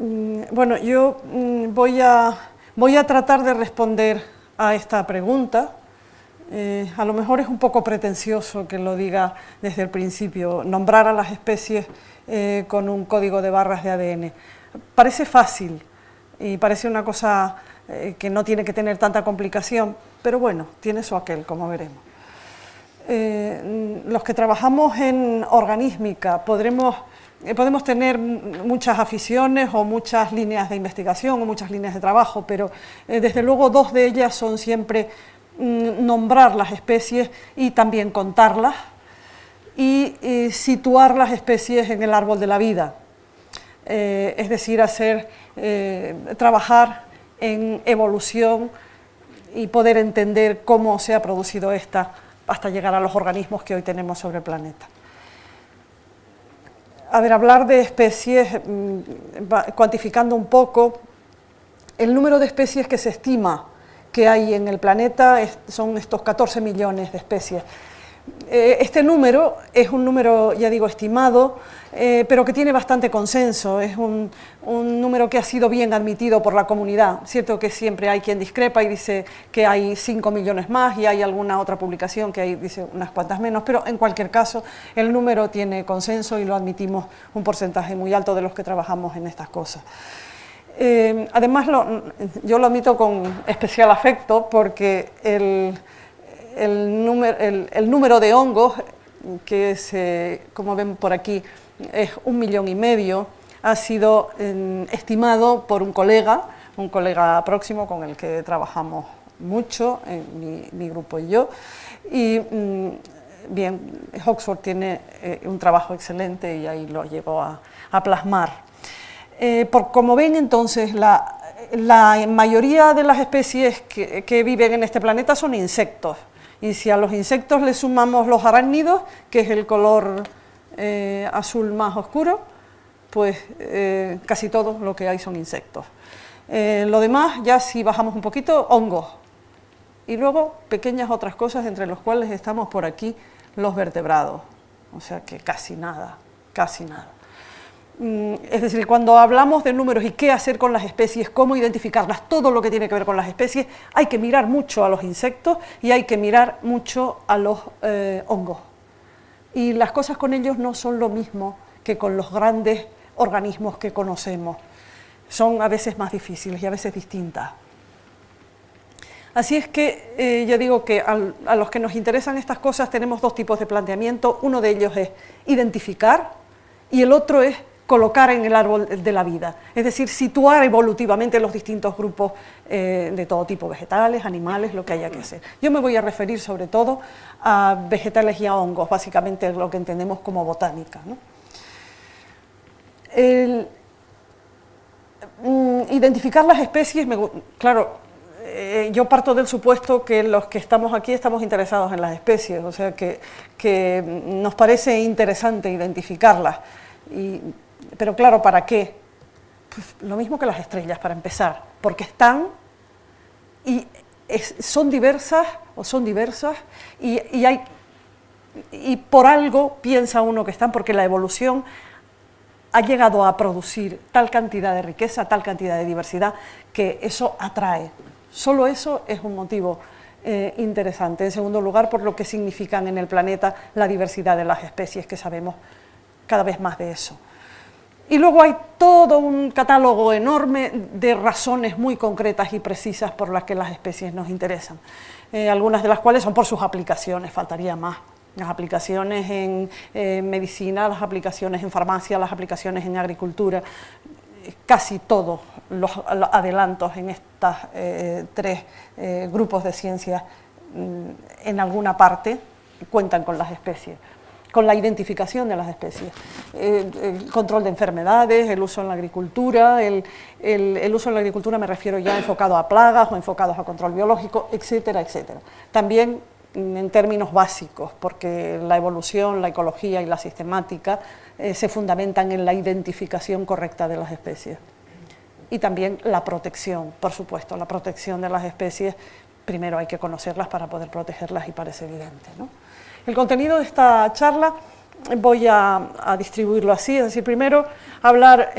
Bueno, yo voy a tratar de responder a esta pregunta. A lo mejor es un poco pretencioso que lo diga desde el principio, nombrar a las especies con un código de barras de ADN. Parece fácil y parece una cosa que no tiene que tener tanta complicación, pero bueno, tiene su aquel, como veremos. Los que trabajamos en organísmica podemos tener muchas aficiones o muchas líneas de investigación o muchas líneas de trabajo, pero desde luego dos de ellas son siempre nombrar las especies y también contarlas y situar las especies en el árbol de la vida, es decir, trabajar en evolución y poder entender cómo se ha producido esta hasta llegar a los organismos que hoy tenemos sobre el planeta. A ver, hablar de especies, cuantificando un poco, el número de especies que se estima que hay en el planeta son estos 14 millones de especies. Este número es un número, ya digo, estimado, pero que tiene bastante consenso, es un número que ha sido bien admitido por la comunidad. Cierto que siempre hay quien discrepa y dice que hay 5 millones más y hay alguna otra publicación que dice unas cuantas menos, pero en cualquier caso el número tiene consenso y lo admitimos un porcentaje muy alto de los que trabajamos en estas cosas. Además, yo lo admito con especial afecto porque el número de hongos, que es, como ven por aquí, es 1,5 millones, ha sido estimado por un colega próximo con el que trabajamos mucho, mi grupo y yo, y bien, Oxford tiene un trabajo excelente y ahí lo llevo a plasmar. Como ven, entonces, la mayoría de las especies que viven en este planeta son insectos. Y si a los insectos le sumamos los arácnidos, que es el color azul más oscuro, pues casi todo lo que hay son insectos. Lo demás, ya si bajamos un poquito, hongos. Y luego pequeñas otras cosas, entre los cuales estamos por aquí los vertebrados. O sea que casi nada, casi nada. Es decir, cuando hablamos de números y qué hacer con las especies, cómo identificarlas, todo lo que tiene que ver con las especies, hay que mirar mucho a los insectos y hay que mirar mucho a los hongos. Y las cosas con ellos no son lo mismo que con los grandes organismos que conocemos. Son a veces más difíciles y a veces distintas. Así es que yo digo que a los que nos interesan estas cosas tenemos dos tipos de planteamiento. Uno de ellos es identificar y el otro es colocar en el árbol de la vida, es decir, situar evolutivamente los distintos grupos de todo tipo, vegetales, animales, lo que haya que hacer. Yo me voy a referir sobre todo a vegetales y a hongos, básicamente lo que entendemos como botánica, ¿no? Identificar las especies, claro, yo parto del supuesto que los que estamos aquí estamos interesados en las especies, o sea que nos parece interesante identificarlas. Pero claro, ¿para qué? Pues lo mismo que las estrellas, para empezar, porque están y son diversas y por algo piensa uno que están, porque la evolución ha llegado a producir tal cantidad de riqueza, tal cantidad de diversidad, que eso atrae. Solo eso es un motivo interesante. En segundo lugar, por lo que significan en el planeta la diversidad de las especies, que sabemos cada vez más de eso. Y luego hay todo un catálogo enorme de razones muy concretas y precisas por las que las especies nos interesan. Algunas de las cuales son por sus aplicaciones, faltaría más. Las aplicaciones en medicina, las aplicaciones en farmacia, las aplicaciones en agricultura, casi todos los adelantos en estos tres grupos de ciencias en alguna parte cuentan con las especies, con la identificación de las especies, el control de enfermedades, el uso en la agricultura, el uso en la agricultura me refiero ya enfocado a plagas o enfocados a control biológico, etcétera, etcétera. También en términos básicos, porque la evolución, la ecología y la sistemática se fundamentan en la identificación correcta de las especies. Y también la protección, por supuesto, la protección de las especies, primero hay que conocerlas para poder protegerlas y parece evidente, ¿no? El contenido de esta charla voy a distribuirlo así, es decir, primero hablar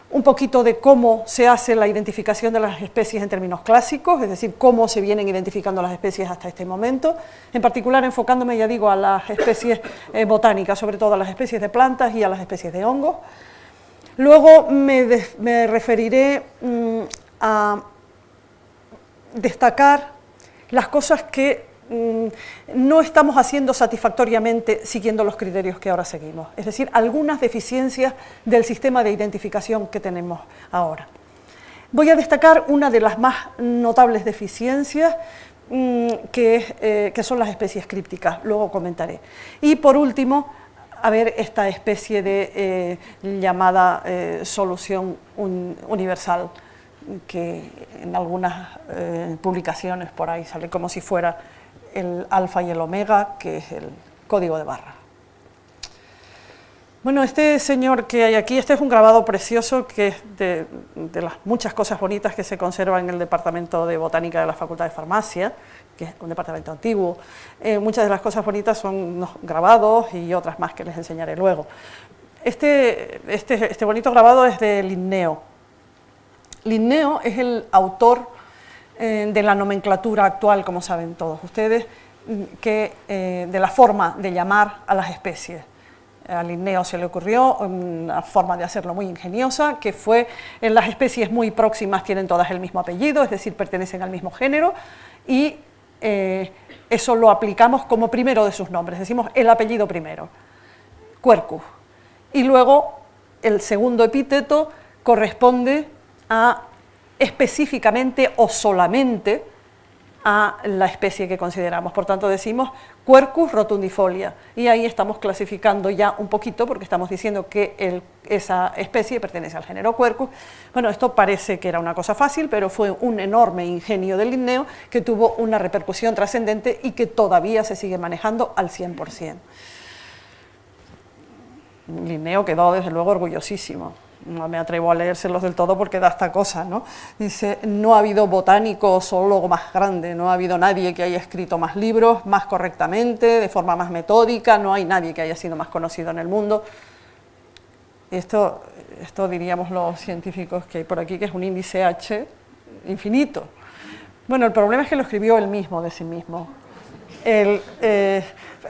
un poquito de cómo se hace la identificación de las especies en términos clásicos, es decir, cómo se vienen identificando las especies hasta este momento, en particular enfocándome, ya digo, a las especies botánicas, sobre todo a las especies de plantas y a las especies de hongos. Luego me referiré a destacar las cosas que no estamos haciendo satisfactoriamente siguiendo los criterios que ahora seguimos, es decir, algunas deficiencias del sistema de identificación que tenemos ahora. Voy a destacar una de las más notables deficiencias, que son las especies crípticas, luego comentaré. Y por último, a ver esta especie de llamada solución universal, que en algunas publicaciones por ahí sale como si fuera el alfa y el omega, que es el código de barra. Bueno, este señor que hay aquí, este es un grabado precioso que es de las muchas cosas bonitas que se conservan en el Departamento de Botánica de la Facultad de Farmacia, que es un departamento antiguo. Muchas de las cosas bonitas son unos grabados y otras más que les enseñaré luego. Este bonito grabado es de Linneo. Linneo es el autor de la nomenclatura actual, como saben todos ustedes, de la forma de llamar a las especies. A Linneo se le ocurrió una forma de hacerlo muy ingeniosa, que fue, en las especies muy próximas tienen todas el mismo apellido, es decir, pertenecen al mismo género, y eso lo aplicamos como primero de sus nombres, decimos el apellido primero, Quercus. Y luego el segundo epíteto corresponde a específicamente o solamente a la especie que consideramos. Por tanto, decimos Quercus rotundifolia, y ahí estamos clasificando ya un poquito, porque estamos diciendo que esa especie pertenece al género Quercus. Bueno, esto parece que era una cosa fácil, pero fue un enorme ingenio de Linneo que tuvo una repercusión trascendente y que todavía se sigue manejando al 100%. Linneo quedó desde luego orgullosísimo. No me atrevo a leérselos del todo porque da esta cosa, ¿no? Dice, no ha habido botánico o zoólogo más grande, no ha habido nadie que haya escrito más libros, más correctamente, de forma más metódica, no hay nadie que haya sido más conocido en el mundo. Esto diríamos los científicos que hay por aquí, que es un índice H infinito. Bueno, el problema es que lo escribió él mismo de sí mismo.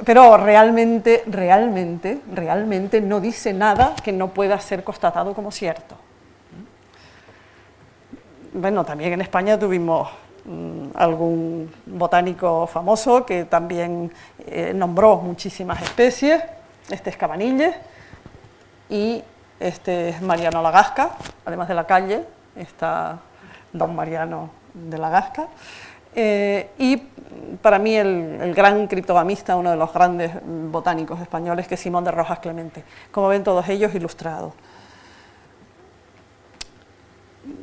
Pero realmente no dice nada que no pueda ser constatado como cierto. Bueno, también en España tuvimos algún botánico famoso que también nombró muchísimas especies. Este es Cabanilles y este es Mariano Lagasca, además de la calle, está don Mariano de Lagasca. Y para mí el gran criptogamista, uno de los grandes botánicos españoles, que es Simón de Rojas Clemente. Como ven, todos ellos ilustrados.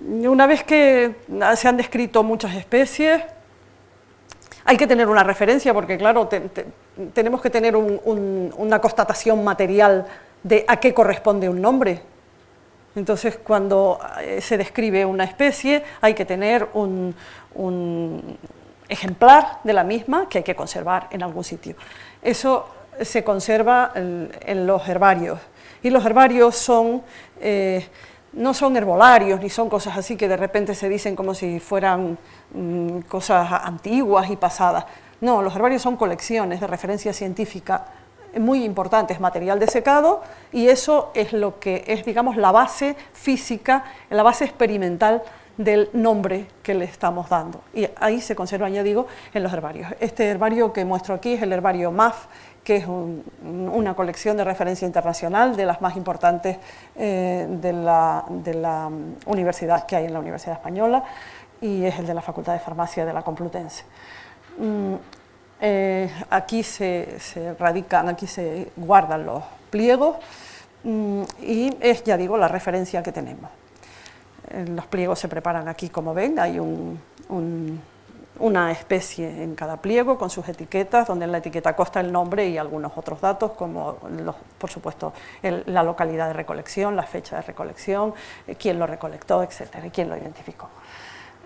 Una vez que se han descrito muchas especies, hay que tener una referencia, porque claro, tenemos que tener una constatación material de a qué corresponde un nombre. Entonces, cuando se describe una especie, hay que tener un ejemplar de la misma que hay que conservar en algún sitio. Eso se conserva en los herbarios, y los herbarios no son herbolarios, ni son cosas así que de repente se dicen como si fueran cosas antiguas y pasadas. No, los herbarios son colecciones de referencia científica muy importantes, material desecado, y eso es lo que es, digamos, la base física, la base experimental del nombre que le estamos dando. Y ahí se conservan, ya digo, en los herbarios. Este herbario que muestro aquí es el herbario MAF, que es una colección de referencia internacional de las más importantes de la universidad que hay en la Universidad Española, y es el de la Facultad de Farmacia de la Complutense. Aquí se radican, aquí se guardan los pliegos, y es, ya digo, la referencia que tenemos. Los pliegos se preparan aquí, como ven, hay una especie en cada pliego con sus etiquetas, donde en la etiqueta consta el nombre y algunos otros datos, como por supuesto la localidad de recolección, la fecha de recolección, quién lo recolectó, etcétera, y quién lo identificó.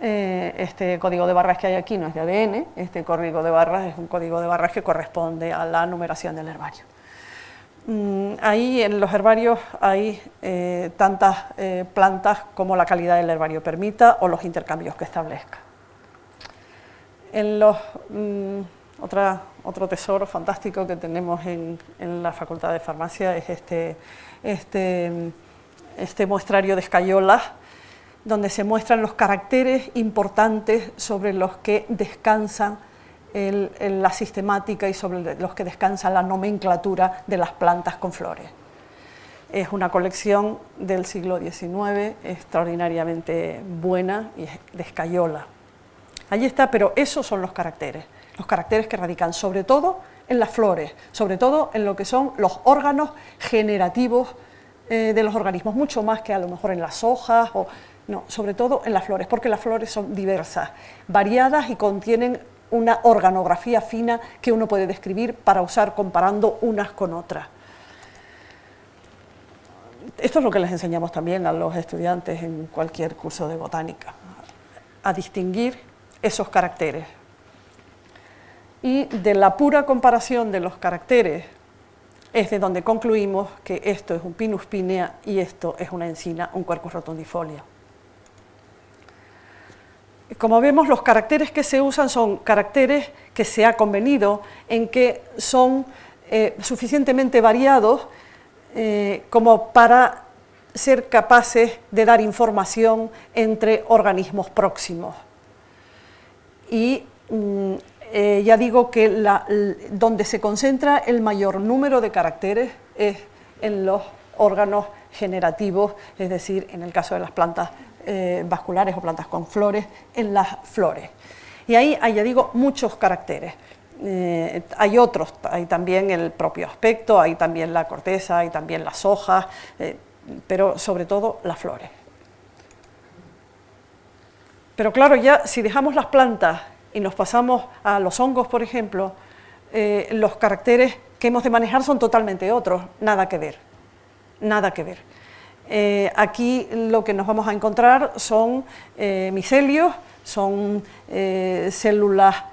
Este código de barras que hay aquí no es de ADN, este código de barras es un código de barras que corresponde a la numeración del herbario. Ahí en los herbarios hay tantas plantas como la calidad del herbario permita o los intercambios que establezca. Otro tesoro fantástico que tenemos en la Facultad de Farmacia es este muestrario de escayolas, donde se muestran los caracteres importantes sobre los que descansa la sistemática y sobre los que descansa la nomenclatura de las plantas con flores. Es una colección del siglo XIX extraordinariamente buena y de escayola. Allí está, pero esos son los caracteres que radican sobre todo en las flores, sobre todo en lo que son los órganos generativos de los organismos, mucho más que a lo mejor en las hojas, no, sobre todo en las flores, porque las flores son diversas, variadas y contienen una organografía fina que uno puede describir para usar comparando unas con otras. Esto es lo que les enseñamos también a los estudiantes en cualquier curso de botánica, a distinguir esos caracteres. Y de la pura comparación de los caracteres es de donde concluimos que esto es un Pinus pinea y esto es una encina, un Quercus rotundifolia. Como vemos, los caracteres que se usan son caracteres que se ha convenido en que son suficientemente variados como para ser capaces de dar información entre organismos próximos. Y ya digo que donde se concentra el mayor número de caracteres es en los órganos generativos, es decir, en el caso de las plantas vasculares o plantas con flores, en las flores. Y ahí hay, ya digo, muchos caracteres. Hay otros, hay también el propio aspecto, hay también la corteza, hay también las hojas, pero sobre todo las flores. Pero claro, ya si dejamos las plantas y nos pasamos a los hongos, por ejemplo, los caracteres que hemos de manejar son totalmente otros, nada que ver, nada que ver. Aquí lo que nos vamos a encontrar son micelios, son células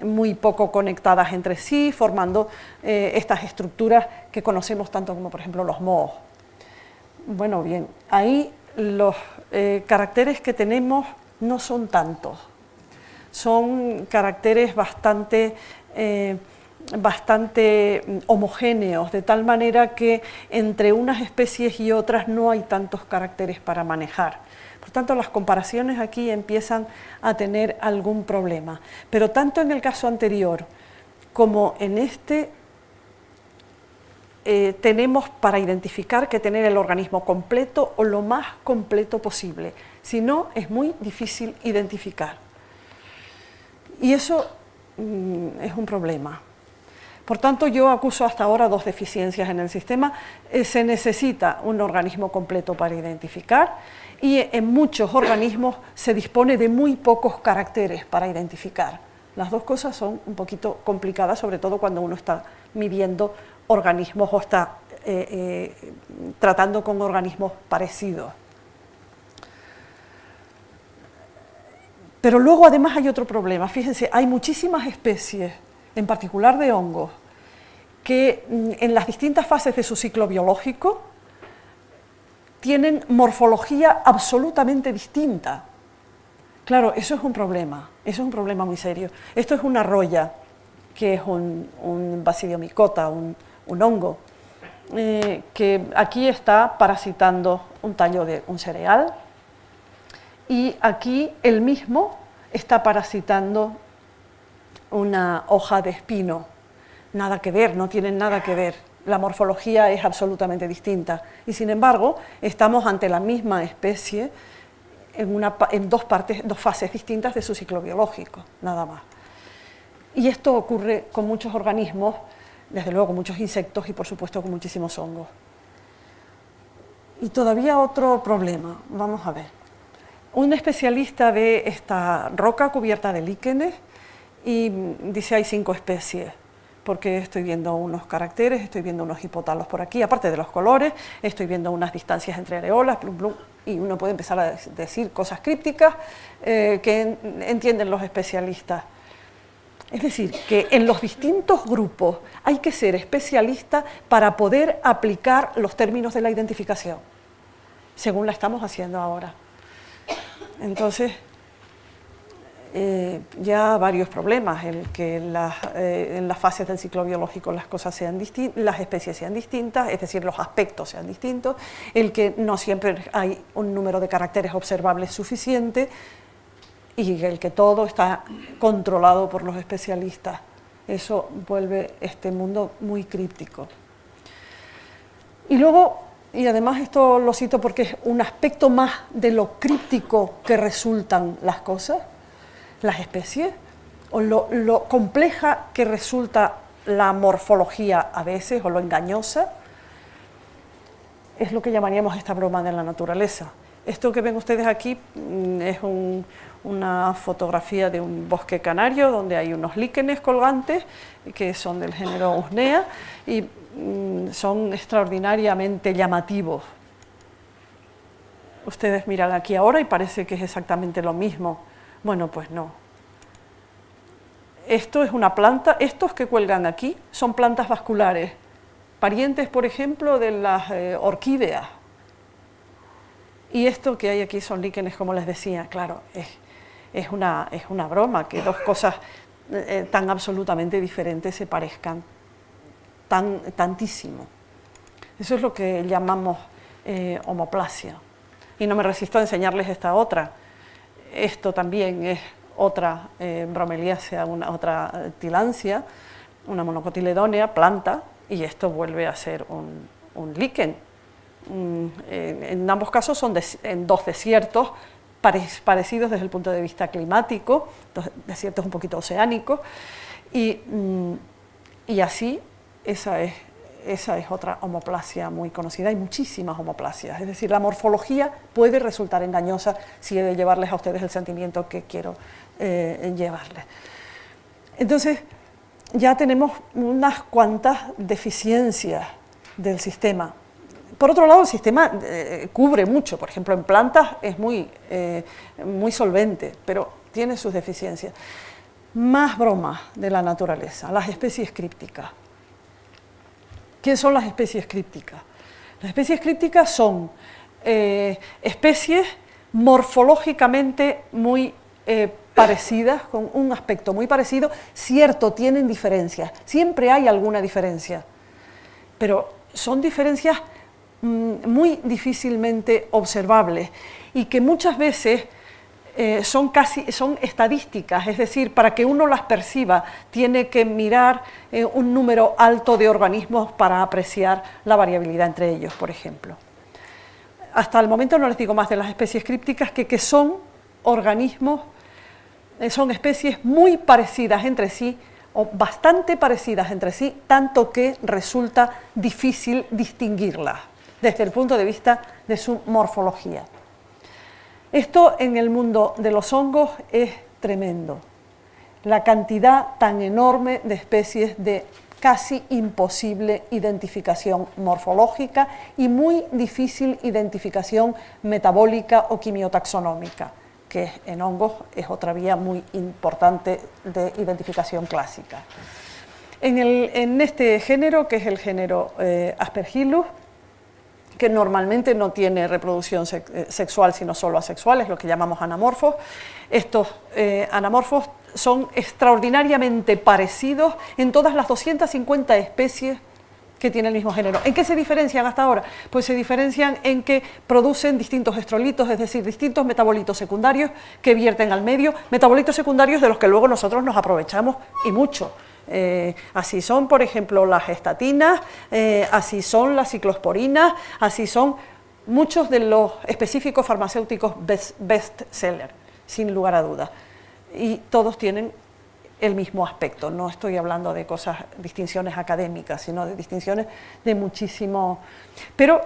muy poco conectadas entre sí, formando estas estructuras que conocemos tanto como, por ejemplo, los mohos. Bueno, bien, ahí los caracteres que tenemos no son tantos, son caracteres bastante homogéneos, de tal manera que entre unas especies y otras no hay tantos caracteres para manejar. Por tanto, las comparaciones aquí empiezan a tener algún problema. Pero tanto en el caso anterior como en este, tenemos para identificar que tener el organismo completo o lo más completo posible. Si no, es muy difícil identificar. Y eso es un problema. Por tanto, yo acuso hasta ahora dos deficiencias en el sistema. Se necesita un organismo completo para identificar y en muchos organismos se dispone de muy pocos caracteres para identificar. Las dos cosas son un poquito complicadas, sobre todo cuando uno está midiendo organismos o está tratando con organismos parecidos. Pero luego además hay otro problema. Fíjense, hay muchísimas especies, en particular de hongos, que en las distintas fases de su ciclo biológico tienen morfología absolutamente distinta. Claro, eso es un problema muy serio. Esto es una roya, que es un Basidiomycota, un hongo, que aquí está parasitando un tallo de un cereal, y aquí él mismo está parasitando una hoja de espino. Nada que ver, no tienen nada que ver. La morfología es absolutamente distinta. Y sin embargo, estamos ante la misma especie en dos fases distintas de su ciclo biológico, nada más. Y esto ocurre con muchos organismos, desde luego muchos insectos y por supuesto con muchísimos hongos. Y todavía otro problema, vamos a ver. Un especialista ve esta roca cubierta de líquenes y dice hay 5 especies, porque estoy viendo unos caracteres, estoy viendo unos hipotalos por aquí, aparte de los colores, estoy viendo unas distancias entre areolas, plum, plum, y uno puede empezar a decir cosas crípticas que entienden los especialistas. Es decir, que en los distintos grupos hay que ser especialista para poder aplicar los términos de la identificación, según la estamos haciendo ahora. Entonces, ya varios problemas, el que en las fases del ciclo biológico las cosas sean distintas, las especies sean distintas, es decir, los aspectos sean distintos, el que no siempre hay un número de caracteres observables suficiente, y el que todo está controlado por los especialistas. Eso vuelve este mundo muy críptico. Y luego, y además esto lo cito porque es un aspecto más de lo críptico que resultan las cosas, las especies, o lo compleja que resulta la morfología a veces, o lo engañosa, es lo que llamaríamos esta broma de la naturaleza. Esto que ven ustedes aquí es una fotografía de un bosque canario donde hay unos líquenes colgantes que son del género Usnea y son extraordinariamente llamativos. Ustedes miran aquí ahora y parece que es exactamente lo mismo. Bueno, pues no. Esto es una planta, estos que cuelgan aquí son plantas vasculares, parientes, por ejemplo, de las orquídeas. Y esto que hay aquí son líquenes, como les decía, claro, es una broma que dos cosas tan absolutamente diferentes se parezcan tantísimo. Eso es lo que llamamos homoplasia. Y no me resisto a enseñarles esta otra. Esto también es otra bromeliácea, otra tilancia, una monocotiledónea, planta, y esto vuelve a ser un líquen. En ambos casos son en dos desiertos parecidos desde el punto de vista climático, dos desiertos un poquito oceánicos, y así esa es otra homoplasia muy conocida. Hay muchísimas homoplasias, es decir, la morfología puede resultar engañosa si he de llevarles a ustedes el sentimiento que quiero llevarles. Entonces, ya tenemos unas cuantas deficiencias del sistema. Por otro lado, el sistema cubre mucho, por ejemplo, en plantas es muy solvente, pero tiene sus deficiencias. Más bromas de la naturaleza, las especies crípticas. ¿Qué son las especies crípticas? Las especies crípticas son especies morfológicamente muy parecidas, con un aspecto muy parecido, cierto, tienen diferencias, siempre hay alguna diferencia, pero son diferencias muy difícilmente observables y que muchas veces son estadísticas, es decir, para que uno las perciba tiene que mirar un número alto de organismos para apreciar la variabilidad entre ellos, por ejemplo. Hasta el momento no les digo más de las especies crípticas que son organismos, son especies muy parecidas entre sí o bastante parecidas entre sí, tanto que resulta difícil distinguirlas desde el punto de vista de su morfología. Esto en el mundo de los hongos es tremendo. La cantidad tan enorme de especies de casi imposible identificación morfológica y muy difícil identificación metabólica o quimiotaxonómica, que en hongos es otra vía muy importante de identificación clásica. En este género, que es el género Aspergillus, que normalmente no tiene reproducción sexual, sino solo asexual, es lo que llamamos anamorfos. Estos anamorfos son extraordinariamente parecidos en todas las 250 especies que tiene el mismo género. ¿En qué se diferencian hasta ahora? Pues se diferencian en que producen distintos estrolitos, es decir, distintos metabolitos secundarios que vierten al medio, metabolitos secundarios de los que luego nosotros nos aprovechamos y mucho. Así son, por ejemplo, las estatinas, así son las ciclosporinas, así son muchos de los específicos farmacéuticos bestseller, sin lugar a dudas. Y todos tienen el mismo aspecto. No estoy hablando de distinciones académicas, sino de distinciones de muchísimo. Pero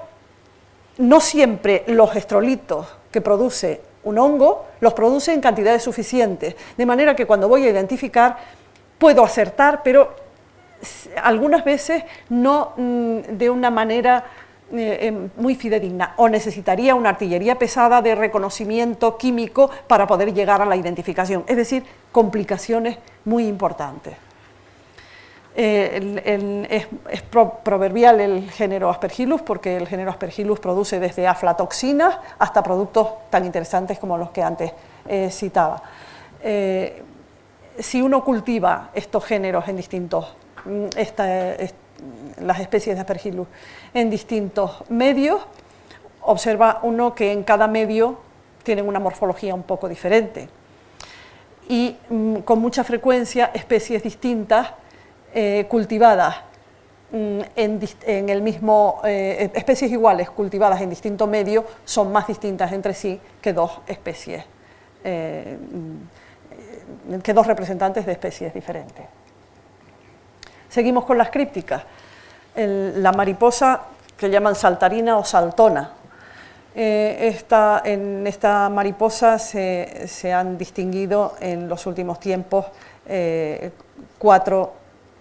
no siempre los estrolitos que produce un hongo los produce en cantidades suficientes, de manera que cuando voy a identificar puedo acertar, pero algunas veces no de una manera muy fidedigna, o necesitaría una artillería pesada de reconocimiento químico para poder llegar a la identificación, es decir, complicaciones muy importantes. Es proverbial el género Aspergillus, porque el género Aspergillus produce desde aflatoxinas hasta productos tan interesantes como los que antes citaba. Si uno cultiva estos géneros en distintos, las especies de Aspergillus en distintos medios, observa uno que en cada medio tienen una morfología un poco diferente y con mucha frecuencia especies distintas cultivadas en el mismo, especies iguales cultivadas en distinto medio son más distintas entre sí que dos especies, que dos representantes de especies diferentes. Seguimos con las crípticas. La mariposa que llaman saltarina o saltona. En esta mariposa se han distinguido en los últimos tiempos 4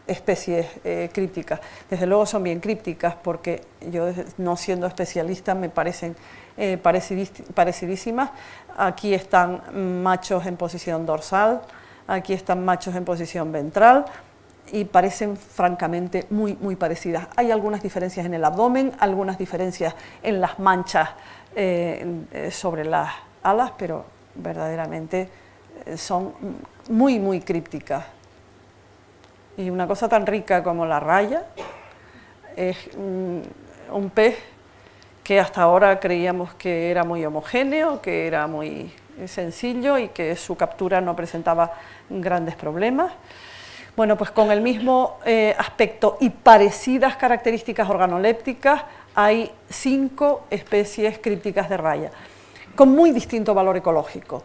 especies crípticas. Desde luego son bien crípticas porque yo, no siendo especialista, me parecen parecidísimas. Aquí están machos en posición dorsal, aquí están machos en posición ventral y parecen francamente muy parecidas. Hay algunas diferencias en el abdomen, algunas diferencias en las manchas sobre las alas, pero verdaderamente son muy crípticas. Y una cosa tan rica como la raya es un pez que hasta ahora creíamos que era muy homogéneo, que era muy sencillo y que su captura no presentaba grandes problemas. Bueno, pues con el mismo aspecto y parecidas características organolépticas hay 5 especies crípticas de raya, con muy distinto valor ecológico.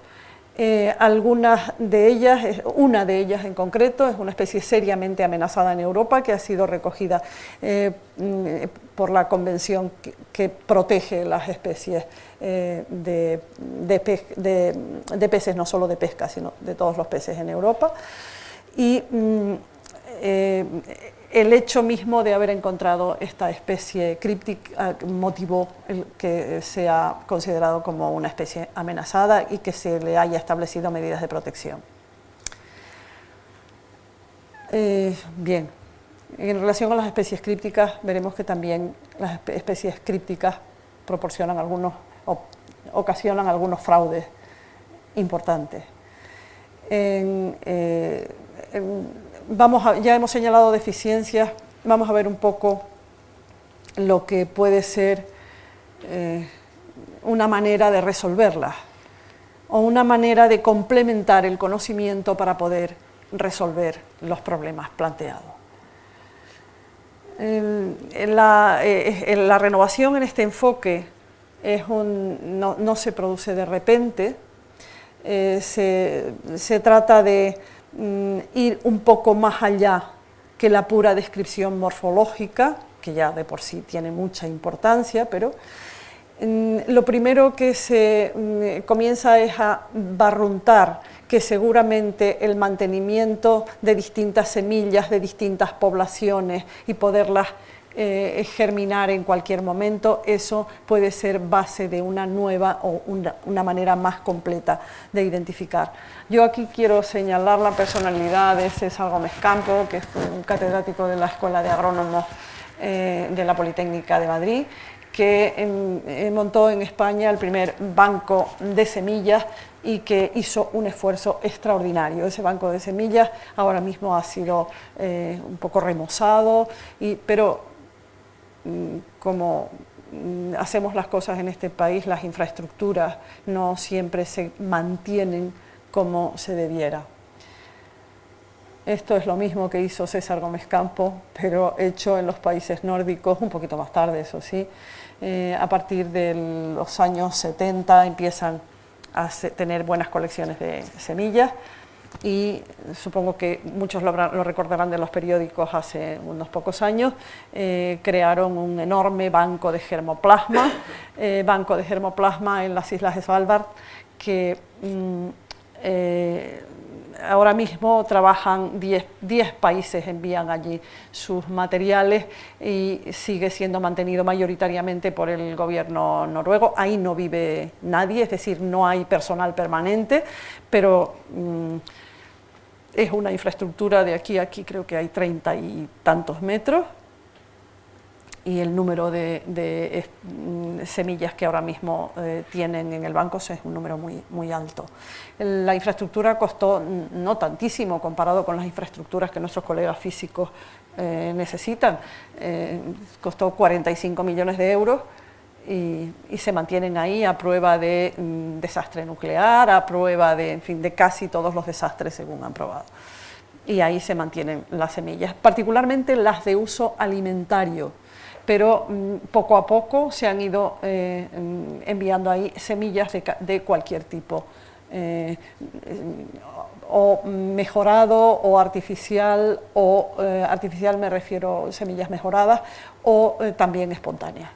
Algunas de ellas, una de ellas en concreto, es una especie seriamente amenazada en Europa que ha sido recogida por la convención que protege las especies de peces, no solo de pesca, sino de todos los peces en Europa. Y el hecho mismo de haber encontrado esta especie críptica motivó que sea considerado como una especie amenazada y que se le haya establecido medidas de protección. Bien, en relación a las especies crípticas, veremos que también las especies crípticas proporcionan ocasionan algunos fraudes importantes. Ya hemos señalado deficiencias, vamos a ver un poco lo que puede ser una manera de resolverlas o una manera de complementar el conocimiento para poder resolver los problemas planteados. La renovación en este enfoque no se produce de repente, se trata de ir un poco más allá que la pura descripción morfológica, que ya de por sí tiene mucha importancia, pero lo primero que se comienza es a barruntar que seguramente el mantenimiento de distintas semillas, de distintas poblaciones y poderlas germinar en cualquier momento, eso puede ser base de una nueva o una manera más completa de identificar. Yo aquí quiero señalar la personalidad de César Gómez Campo, que es un catedrático de la Escuela de Agrónomos de la Politécnica de Madrid, que montó en España el primer banco de semillas y que hizo un esfuerzo extraordinario. Ese banco de semillas ahora mismo ha sido un poco remozado, pero como hacemos las cosas en este país, las infraestructuras no siempre se mantienen como se debiera. Esto es lo mismo que hizo César Gómez Campo, pero hecho en los países nórdicos, un poquito más tarde, eso sí. A partir de los años 70 empiezan a tener buenas colecciones de semillas y supongo que muchos lo recordarán de los periódicos hace unos pocos años. Crearon un enorme banco de germoplasma en las islas de Svalbard, que ahora mismo trabajan 10 países, envían allí sus materiales y sigue siendo mantenido mayoritariamente por el gobierno noruego. Ahí no vive nadie, es decir, no hay personal permanente, pero es una infraestructura de aquí a aquí, creo que hay 30 y tantos metros, y el número de semillas que ahora mismo tienen en el banco es un número muy alto. La infraestructura costó no tantísimo comparado con las infraestructuras que nuestros colegas físicos necesitan. Costó 45 millones de euros y se mantienen ahí a prueba de desastre nuclear, a prueba de, en fin, de casi todos los desastres según han probado. Y ahí se mantienen las semillas, particularmente las de uso alimentario, pero poco a poco se han ido enviando ahí semillas de cualquier tipo, o mejorado o artificial me refiero a semillas mejoradas, o también espontáneas.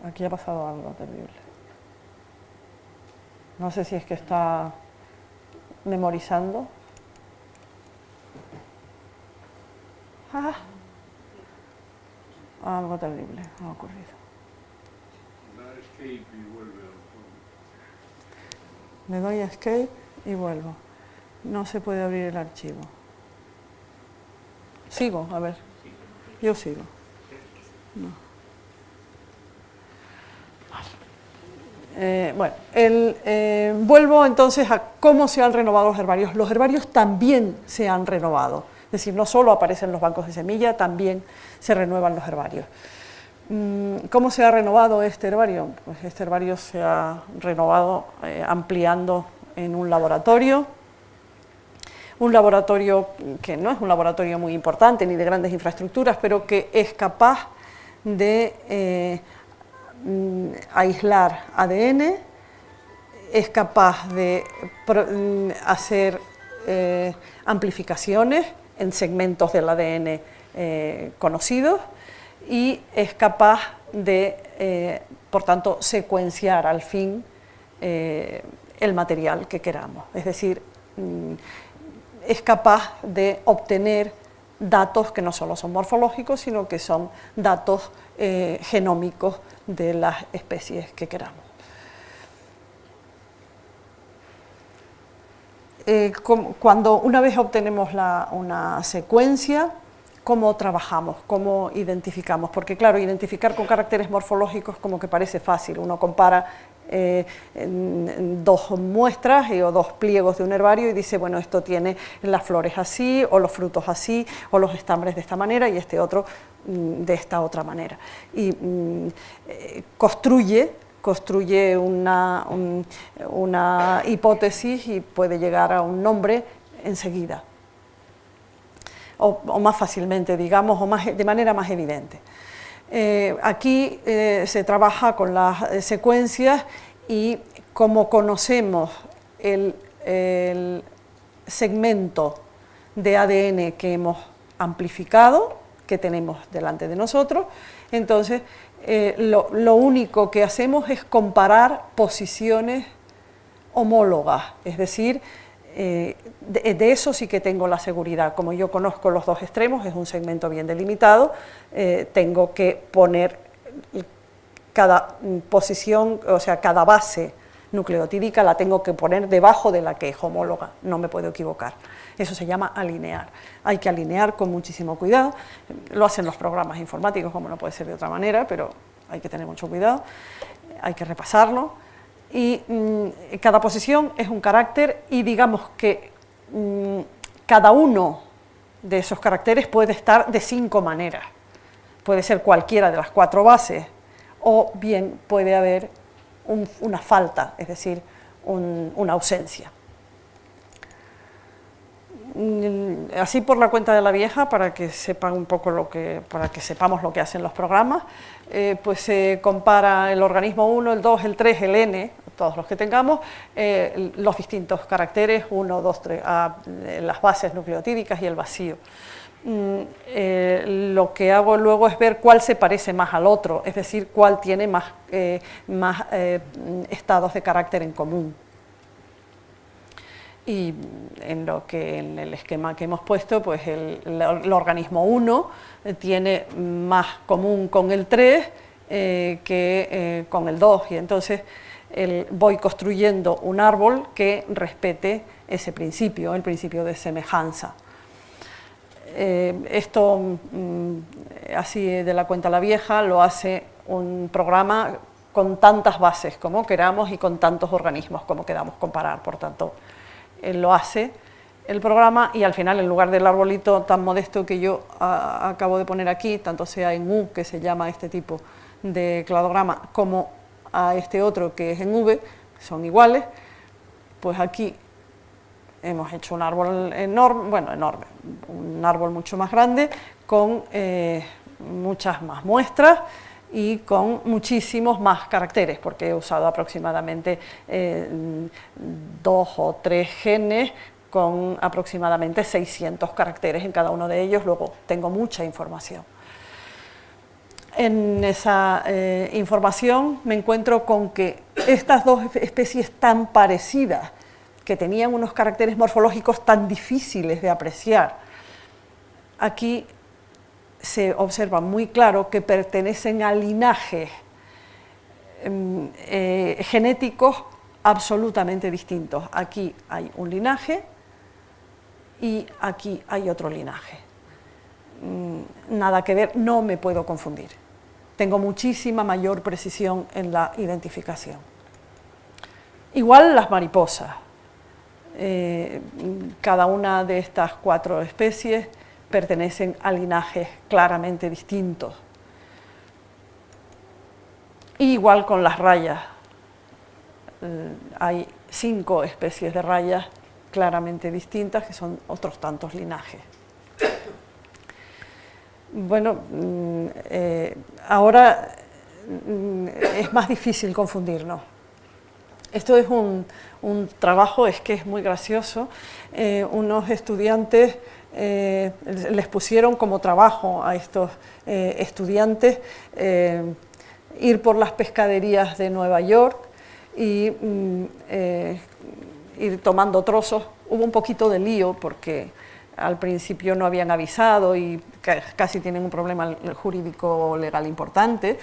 Aquí ha pasado algo terrible. No sé si es que está memorizando. Algo terrible ha ocurrido. Le doy a escape y vuelvo. No se puede abrir el archivo. Sigo, a ver. Yo sigo. No. Bueno, vuelvo entonces a cómo se han renovado los herbarios. Los herbarios también se han renovado. Es decir, no solo aparecen los bancos de semilla, también se renuevan los herbarios. ¿Cómo se ha renovado este herbario? Pues este herbario se ha renovado ampliando en un laboratorio que no es un laboratorio muy importante ni de grandes infraestructuras, pero que es capaz de aislar ADN, es capaz de hacer amplificaciones en segmentos del ADN conocidos y es capaz de, por tanto, secuenciar al fin el material que queramos. Es decir, es capaz de obtener datos que no solo son morfológicos, sino que son datos genómicos de las especies que queramos. Cuando una vez obtenemos una secuencia, ¿cómo trabajamos? ¿Cómo identificamos? Porque claro, identificar con caracteres morfológicos como que parece fácil. Uno compara dos muestras o dos pliegos de un herbario y dice, bueno, esto tiene las flores así, o los frutos así, o los estambres de esta manera y este otro de esta otra manera. Y construye una hipótesis y puede llegar a un nombre enseguida, o más fácilmente, digamos, o de manera más evidente. Aquí se trabaja con las secuencias y como conocemos el segmento de ADN que hemos amplificado, que tenemos delante de nosotros, entonces lo único que hacemos es comparar posiciones homólogas, es decir, de eso sí que tengo la seguridad. Como yo conozco los dos extremos, es un segmento bien delimitado, tengo que poner cada posición, o sea, cada base nucleotídica la tengo que poner debajo de la que es homóloga, no me puedo equivocar. Eso se llama alinear. Hay que alinear con muchísimo cuidado, lo hacen los programas informáticos, como no puede ser de otra manera, pero hay que tener mucho cuidado, hay que repasarlo. Y cada posición es un carácter y digamos que cada uno de esos caracteres puede estar de 5 maneras. Puede ser cualquiera de las 4 bases o bien puede haber una falta, es decir, una ausencia. Así por la cuenta de la vieja, para que sepan un poco para que sepamos lo que hacen los programas, pues se compara el organismo 1, el 2, el 3, el N, todos los que tengamos, los distintos caracteres, 1, 2, 3, las bases nucleotídicas y el vacío. Lo que hago luego es ver cuál se parece más al otro, es decir, cuál tiene más estados de carácter en común. Y en el esquema que hemos puesto, pues el organismo 1 tiene más común con el 3 que con el 2, y entonces voy construyendo un árbol que respete ese principio, el principio de semejanza. Esto, así de la cuenta la vieja, lo hace un programa con tantas bases como queramos y con tantos organismos como queramos comparar. Por tanto, lo hace el programa, y al final, en lugar del arbolito tan modesto que yo acabo de poner aquí, tanto sea en U, que se llama este tipo de cladograma, como a este otro que es en V, son iguales, pues aquí hemos hecho un árbol enorme, bueno, enorme, un árbol mucho más grande, con muchas más muestras y con muchísimos más caracteres, porque he usado aproximadamente 2 o 3 genes con aproximadamente 600 caracteres en cada uno de ellos. Luego tengo mucha información. En esa información me encuentro con que estas dos especies tan parecidas, que tenían unos caracteres morfológicos tan difíciles de apreciar, aquí se observa muy claro que pertenecen a linajes genéticos absolutamente distintos. Aquí hay un linaje y aquí hay otro linaje. Nada que ver, no me puedo confundir. Tengo muchísima mayor precisión en la identificación. Igual las mariposas. Cada una de estas 4 especies pertenecen a linajes claramente distintos. Y igual con las rayas. Hay 5 especies de rayas claramente distintas, que son otros tantos linajes. Bueno, ahora es más difícil confundirnos. Esto es un trabajo, es que es muy gracioso. Unos estudiantes les pusieron como trabajo a estos estudiantes ir por las pescaderías de Nueva York y ir tomando trozos. Hubo un poquito de lío porque al principio no habían avisado y casi tienen un problema jurídico legal importante.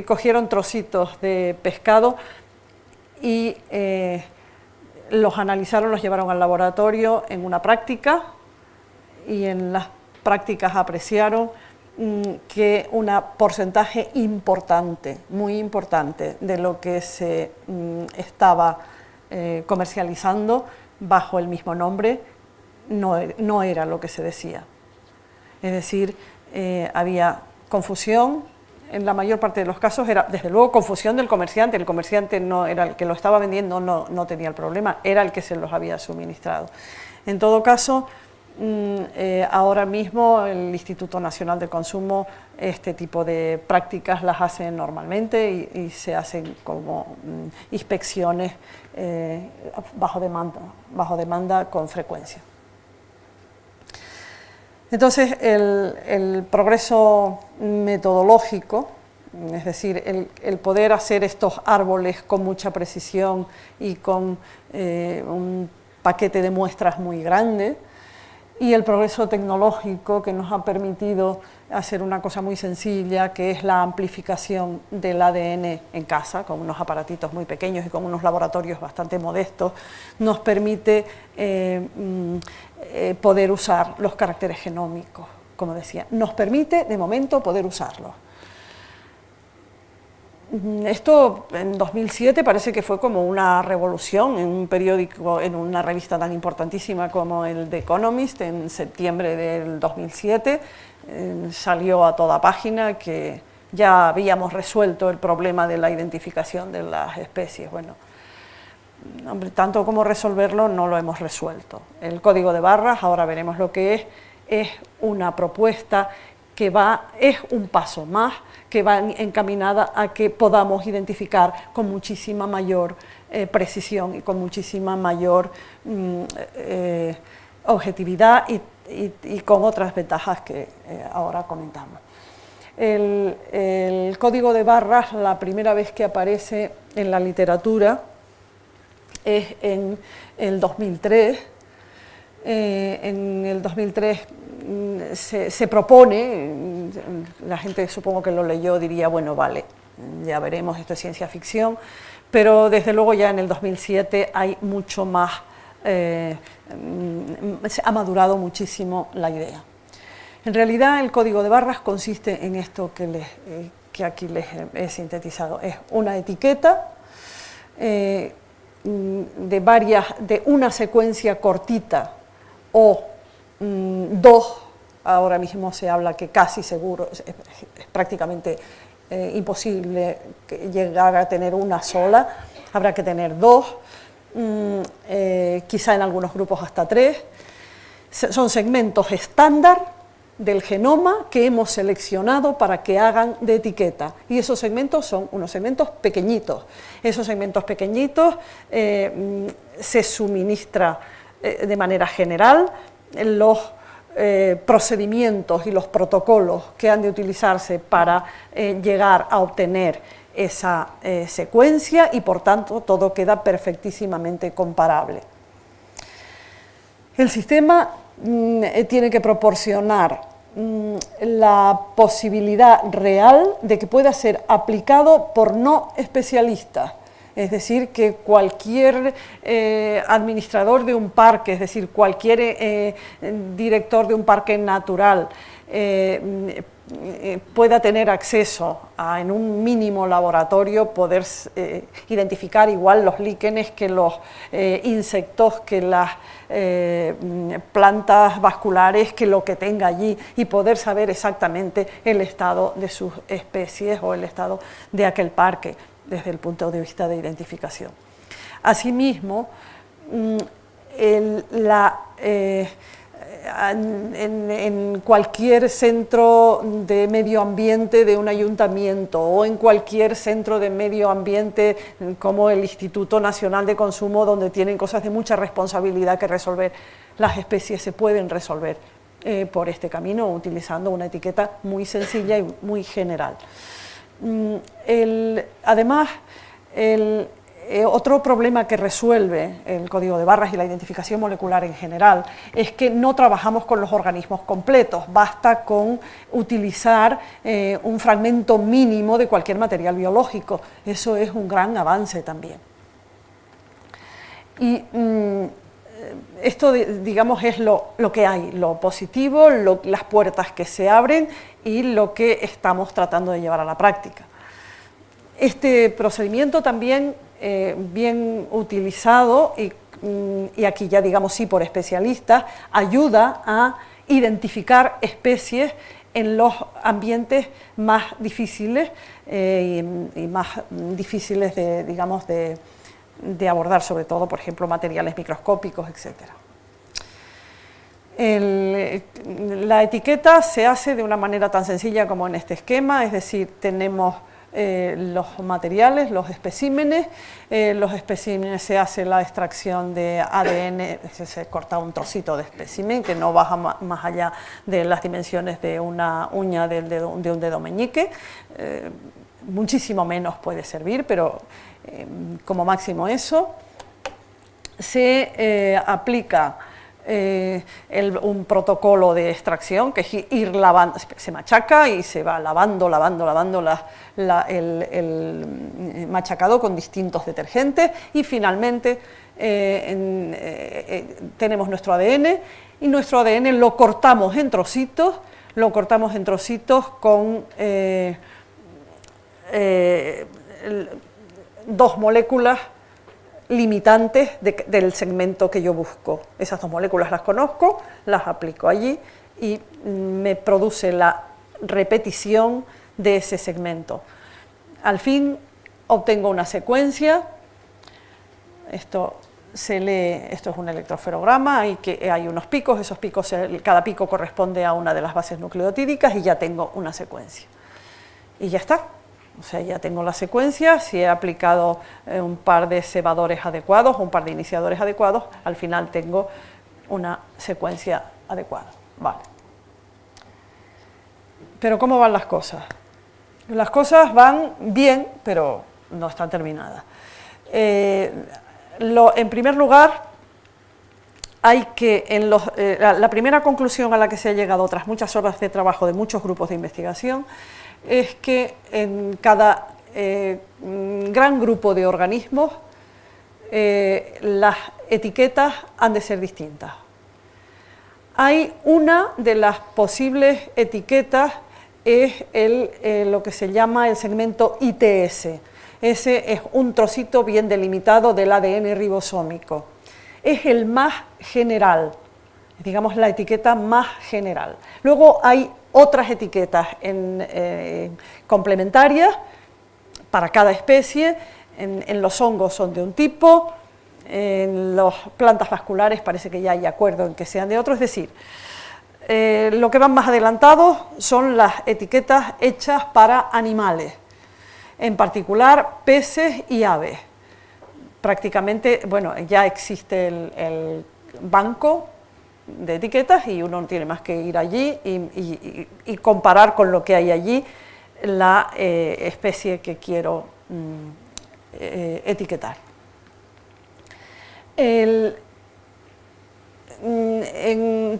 Cogieron trocitos de pescado y los analizaron, los llevaron al laboratorio en una práctica, y en las prácticas apreciaron que un porcentaje importante, muy importante, de lo que se estaba comercializando bajo el mismo nombre no era lo que se decía. Es decir, había confusión. En la mayor parte de los casos era, desde luego, confusión del comerciante. El comerciante no era el que lo estaba vendiendo, no tenía el problema, era el que se los había suministrado. En todo caso, ahora mismo el Instituto Nacional del Consumo este tipo de prácticas las hace normalmente y se hacen como inspecciones bajo demanda con frecuencia. Entonces, el progreso metodológico, es decir, el poder hacer estos árboles con mucha precisión y con un paquete de muestras muy grande, y el progreso tecnológico que nos ha permitido hacer una cosa muy sencilla, que es la amplificación del ADN en casa, con unos aparatitos muy pequeños y con unos laboratorios bastante modestos, nos permite poder usar los caracteres genómicos, como decía. Nos permite, de momento, poder usarlos. Esto en 2007 parece que fue como una revolución en un periódico, en una revista tan importantísima como el The Economist. En septiembre del 2007 salió a toda página que ya habíamos resuelto el problema de la identificación de las especies. Bueno, hombre, tanto como resolverlo no lo hemos resuelto. El código de barras, ahora veremos lo que es una propuesta que es un paso más, que va encaminada a que podamos identificar con muchísima mayor precisión y con muchísima mayor objetividad y con otras ventajas que ahora comentamos. El código de barras, la primera vez que aparece en la literatura, es en el 2003. En el 2003 se propone, la gente supongo que lo leyó, diría, bueno, vale, ya veremos, esto es ciencia ficción, pero desde luego ya en el 2007 hay mucho más, ha madurado muchísimo la idea. En realidad el código de barras consiste en esto que aquí les he sintetizado, es una etiqueta de una secuencia cortita o dos, ahora mismo se habla que casi seguro, es prácticamente imposible llegar a tener una sola, habrá que tener dos, quizá en algunos grupos hasta tres. Son segmentos estándar del genoma que hemos seleccionado para que hagan de etiqueta, y esos segmentos son unos segmentos pequeñitos. Esos segmentos pequeñitos se suministra de manera general los procedimientos y los protocolos que han de utilizarse para llegar a obtener esa secuencia, y por tanto todo queda perfectísimamente comparable. El sistema tiene que proporcionar la posibilidad real de que pueda ser aplicado por no especialistas. Es decir, que cualquier administrador de un parque, es decir, cualquier director de un parque natural pueda tener acceso a, en un mínimo laboratorio, poder identificar igual los líquenes que los insectos, que las plantas vasculares, que lo que tenga allí, y poder saber exactamente el estado de sus especies o el estado de aquel parque, desde el punto de vista de identificación. Asimismo, en cualquier centro de medio ambiente de un ayuntamiento o en cualquier centro de medio ambiente como el Instituto Nacional de Consumo, donde tienen cosas de mucha responsabilidad que resolver, las especies se pueden resolver por este camino, utilizando una etiqueta muy sencilla y muy general. Además, otro problema que resuelve el código de barras y la identificación molecular en general es que no trabajamos con los organismos completos, basta con utilizar un fragmento mínimo de cualquier material biológico. Eso es un gran avance también. Y esto, digamos, es lo que hay, lo positivo, las puertas que se abren y lo que estamos tratando de llevar a la práctica. Este procedimiento también, bien utilizado, y aquí ya digamos sí por especialistas, ayuda a identificar especies en los ambientes más difíciles y más difíciles de abordar, sobre todo, por ejemplo, materiales microscópicos, etc. La etiqueta se hace de una manera tan sencilla como en este esquema, es decir, tenemos los materiales, los especímenes se hace la extracción de ADN, se corta un trocito de espécimen que no baja más allá de las dimensiones de una uña de un dedo meñique, muchísimo menos puede servir, pero como máximo eso. Se aplica un protocolo de extracción, que es ir lavando, se machaca y se va lavando el machacado con distintos detergentes, y finalmente tenemos nuestro ADN, y nuestro ADN lo cortamos en trocitos, con dos moléculas limitantes del segmento que yo busco. Esas dos moléculas las conozco, las aplico allí y me produce la repetición de ese segmento. Al fin obtengo una secuencia. Esto se lee, esto es un electroferograma, hay unos picos, esos picos, cada pico corresponde a una de las bases nucleotídicas y ya tengo una secuencia. Y ya está. O sea, ya tengo la secuencia, si he aplicado un par de cebadores adecuados, un par de iniciadores adecuados, al final tengo una secuencia adecuada. Vale. Pero ¿cómo van las cosas? Las cosas van bien, pero no están terminadas. En primer lugar, hay que, la primera conclusión a la que se ha llegado tras muchas horas de trabajo de muchos grupos de investigación es que en cada gran grupo de organismos las etiquetas han de ser distintas. Hay una de las posibles etiquetas, es lo que se llama el segmento ITS. Ese es un trocito bien delimitado del ADN ribosómico. Es el más general, digamos la etiqueta más general. Luego hay otras etiquetas complementarias para cada especie. En los hongos son de un tipo, en las plantas vasculares parece que ya hay acuerdo en que sean de otro, es decir, lo que van más adelantados son las etiquetas hechas para animales, en particular peces y aves. Prácticamente, bueno, ya existe el banco de etiquetas y uno no tiene más que ir allí y comparar con lo que hay allí la especie que quiero etiquetar.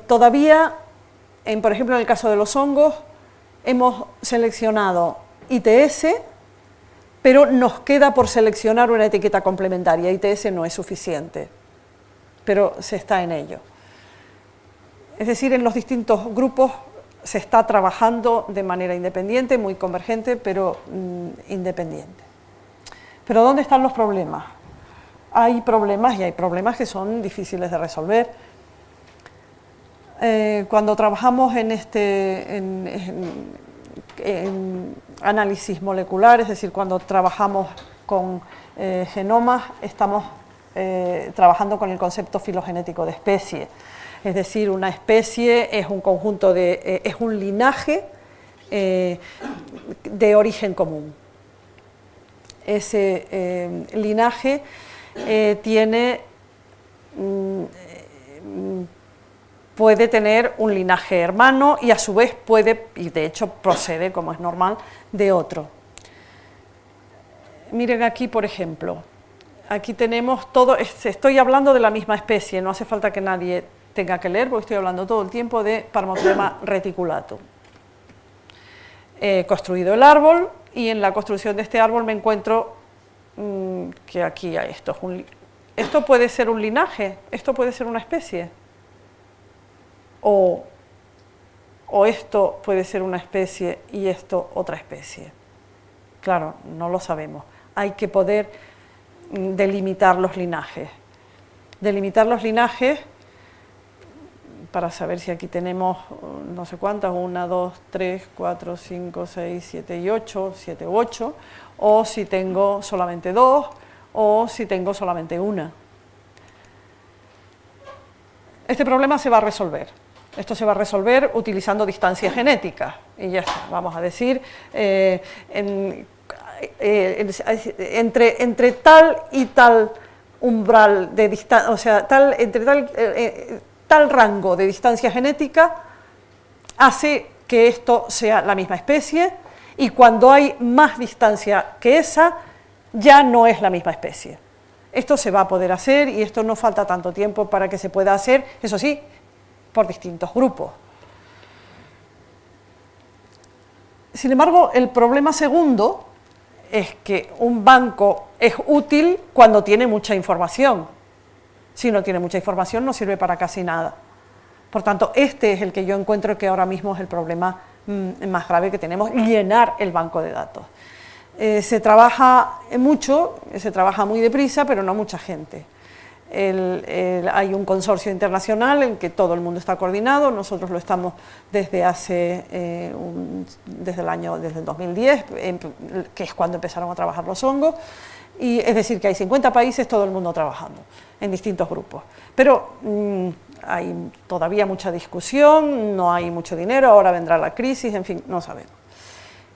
Todavía, por ejemplo, en el caso de los hongos, hemos seleccionado ITS, pero nos queda por seleccionar una etiqueta complementaria. ITS no es suficiente, pero se está en ello. Es decir, en los distintos grupos se está trabajando de manera independiente, muy convergente, pero independiente. Pero ¿dónde están los problemas? Hay problemas, y hay problemas que son difíciles de resolver. Cuando trabajamos en análisis molecular, es decir, cuando trabajamos con genomas, estamos trabajando con el concepto filogenético de especie. Es decir, una especie es un conjunto es un linaje de origen común. Ese linaje puede tener un linaje hermano y a su vez puede, y de hecho procede, como es normal, de otro. Miren aquí, por ejemplo, aquí tenemos todo, estoy hablando de la misma especie, no hace falta que nadie tenga que leer, porque estoy hablando todo el tiempo de Parmotrema reticulatum. He construido el árbol y en la construcción de este árbol me encuentro que aquí esto puede ser un linaje, esto puede ser una especie. O esto puede ser una especie y esto otra especie. Claro, no lo sabemos. Hay que poder delimitar los linajes. Delimitar los linajes para saber si aquí tenemos no sé cuántas, 1, 2, 3, 4, 5, 6, 7 y 8, 7 u 8, o si tengo solamente 2, o si tengo solamente una. Este problema se va a resolver. Esto se va a resolver utilizando distancias genéticas, y ya está, vamos a decir, entre tal y tal umbral de distancia, o sea, entre tal rango de distancia genética hace que esto sea la misma especie, y cuando hay más distancia que esa, ya no es la misma especie. Esto se va a poder hacer y esto no falta tanto tiempo para que se pueda hacer, eso sí, por distintos grupos. Sin embargo, el problema segundo es que un banco es útil cuando tiene mucha información. Si no tiene mucha información, no sirve para casi nada. Por tanto, este es el que yo encuentro que ahora mismo es el problema más grave que tenemos, llenar el banco de datos. Se trabaja mucho, se trabaja muy deprisa, pero no mucha gente. Hay un consorcio internacional en que todo el mundo está coordinado, nosotros lo estamos desde el 2010, que es cuando empezaron a trabajar los hongos, y es decir, que hay 50 países, todo el mundo trabajando, en distintos grupos. Pero hay todavía mucha discusión, no hay mucho dinero, ahora vendrá la crisis, en fin, no sabemos.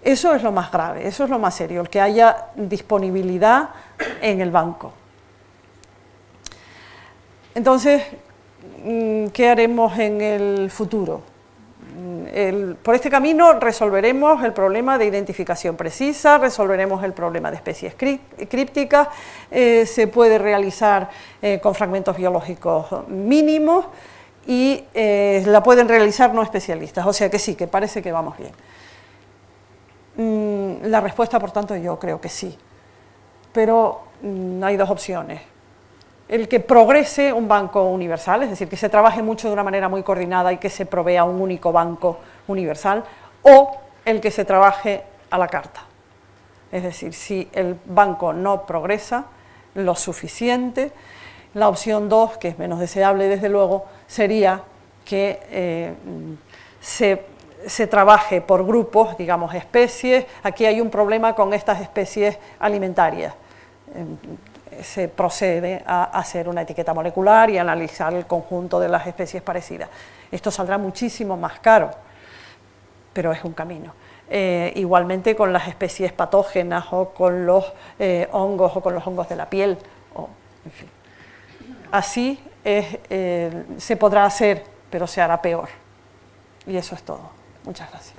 Eso es lo más grave, eso es lo más serio, el que haya disponibilidad en el banco. Entonces, ¿qué haremos en el futuro? Por este camino resolveremos el problema de identificación precisa, resolveremos el problema de especies crípticas, se puede realizar con fragmentos biológicos mínimos y la pueden realizar no especialistas, o sea que sí, que parece que vamos bien. La respuesta, por tanto, yo creo que sí, pero hay dos opciones. El que progrese un banco universal, es decir, que se trabaje mucho de una manera muy coordinada y que se provea un único banco universal, o el que se trabaje a la carta. Es decir, si el banco no progresa lo suficiente, la opción 2, que es menos deseable desde luego, sería que se trabaje por grupos, digamos especies. Aquí hay un problema con estas especies alimentarias. Se procede a hacer una etiqueta molecular y analizar el conjunto de las especies parecidas. Esto saldrá muchísimo más caro, pero es un camino. Igualmente con las especies patógenas o con los hongos o con los hongos de la piel, en fin. Así se podrá hacer, pero se hará peor. Y eso es todo. Muchas gracias.